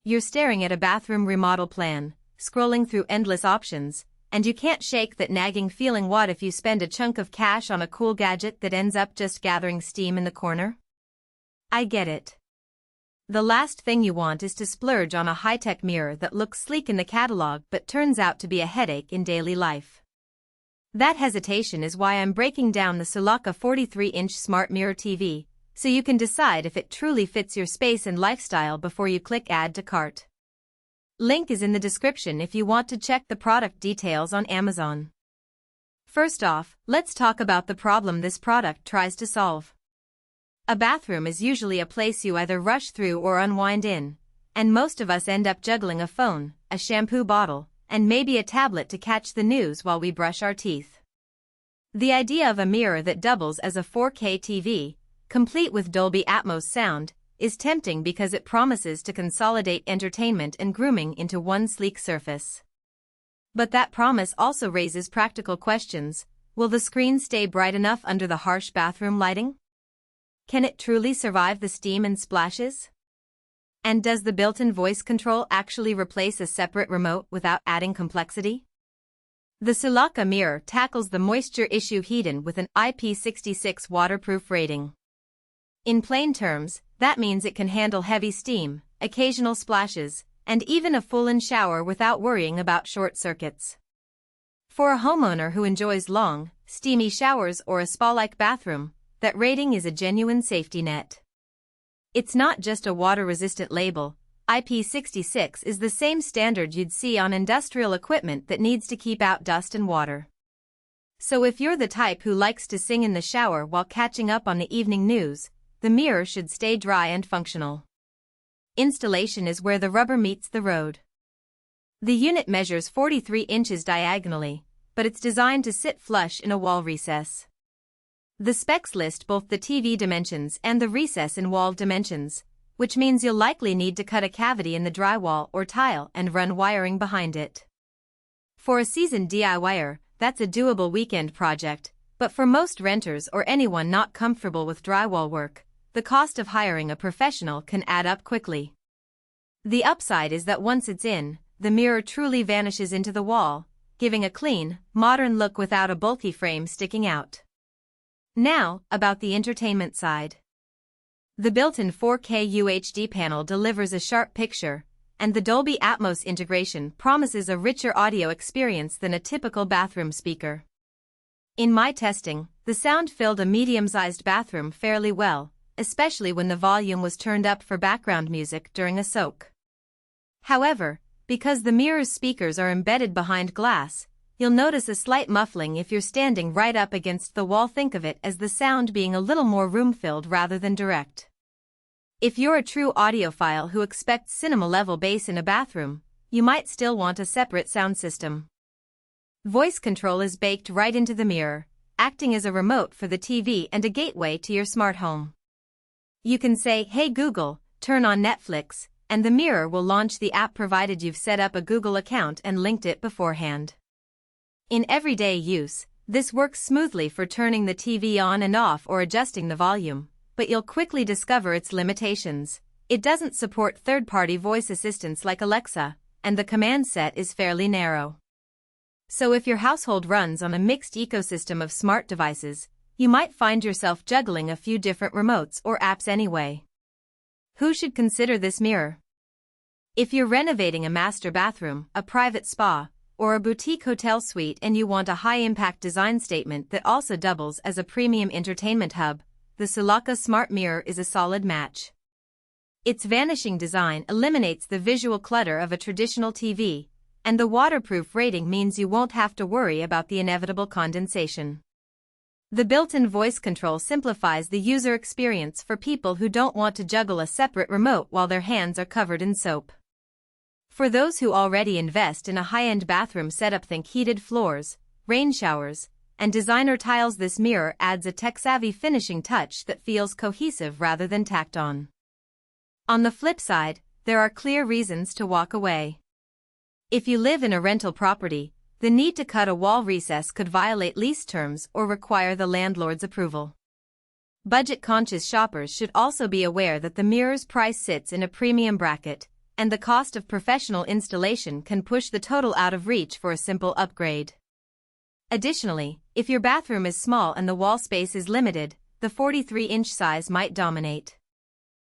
You're staring at a bathroom remodel plan, scrolling through endless options, and you can't shake that nagging feeling. What if you spend a chunk of cash on a cool gadget that ends up just gathering steam in the corner? I get it. The last thing you want is to splurge on a high-tech mirror that looks sleek in the catalog but turns out to be a headache in daily life. That hesitation is why I'm breaking down the Soulaca 43-inch Smart Mirror TV, so you can decide if it truly fits your space and lifestyle before you click Add to Cart. Link is in the description if you want to check the product details on Amazon. First off, let's talk about the problem this product tries to solve. A bathroom is usually a place you either rush through or unwind in, and most of us end up juggling a phone, a shampoo bottle, and maybe a tablet to catch the news while we brush our teeth. The idea of a mirror that doubles as a 4K TV, complete with Dolby Atmos sound, is tempting because it promises to consolidate entertainment and grooming into one sleek surface. But that promise also raises practical questions. Will the screen stay bright enough under the harsh bathroom lighting? Can it truly survive the steam and splashes? And does the built-in voice control actually replace a separate remote without adding complexity? The Soulaca mirror tackles the moisture issue head-on with an IP66 waterproof rating. In plain terms, that means it can handle heavy steam, occasional splashes, and even a full-in shower without worrying about short circuits. For a homeowner who enjoys long, steamy showers or a spa-like bathroom, that rating is a genuine safety net. It's not just a water-resistant label. IP66 is the same standard you'd see on industrial equipment that needs to keep out dust and water. So if you're the type who likes to sing in the shower while catching up on the evening news, the mirror should stay dry and functional. Installation is where the rubber meets the road. The unit measures 43 inches diagonally, but it's designed to sit flush in a wall recess. The specs list both the TV dimensions and the recess in wall dimensions, which means you'll likely need to cut a cavity in the drywall or tile and run wiring behind it. For a seasoned DIYer, that's a doable weekend project, but for most renters or anyone not comfortable with drywall work, the cost of hiring a professional can add up quickly. The upside is that once it's in, the mirror truly vanishes into the wall, giving a clean, modern look without a bulky frame sticking out. Now, about the entertainment side. The built-in 4K UHD panel delivers a sharp picture, and the Dolby Atmos integration promises a richer audio experience than a typical bathroom speaker. In my testing, the sound filled a medium-sized bathroom fairly well, especially when the volume was turned up for background music during a soak. However, because the mirror's speakers are embedded behind glass, you'll notice a slight muffling if you're standing right up against the wall. Think of it as the sound being a little more room-filled rather than direct. If you're a true audiophile who expects cinema-level bass in a bathroom, you might still want a separate sound system. Voice control is baked right into the mirror, acting as a remote for the TV and a gateway to your smart home. You can say, "Hey Google, turn on Netflix," and the mirror will launch the app provided you've set up a Google account and linked it beforehand. In everyday use, this works smoothly for turning the TV on and off or adjusting the volume, but you'll quickly discover its limitations. It doesn't support third-party voice assistants like Alexa, and the command set is fairly narrow. So if your household runs on a mixed ecosystem of smart devices, you might find yourself juggling a few different remotes or apps anyway. Who should consider this mirror? If you're renovating a master bathroom, a private spa, or a boutique hotel suite and you want a high-impact design statement that also doubles as a premium entertainment hub, the Soulaca Smart Mirror is a solid match. Its vanishing design eliminates the visual clutter of a traditional TV, and the waterproof rating means you won't have to worry about the inevitable condensation. The built-in voice control simplifies the user experience for people who don't want to juggle a separate remote while their hands are covered in soap. For those who already invest in a high-end bathroom setup, think heated floors, rain showers, and designer tiles, this mirror adds a tech-savvy finishing touch that feels cohesive rather than tacked on. On the flip side, there are clear reasons to walk away. If you live in a rental property, the need to cut a wall recess could violate lease terms or require the landlord's approval. Budget-conscious shoppers should also be aware that the mirror's price sits in a premium bracket, and the cost of professional installation can push the total out of reach for a simple upgrade. Additionally, if your bathroom is small and the wall space is limited, the 43-inch size might dominate.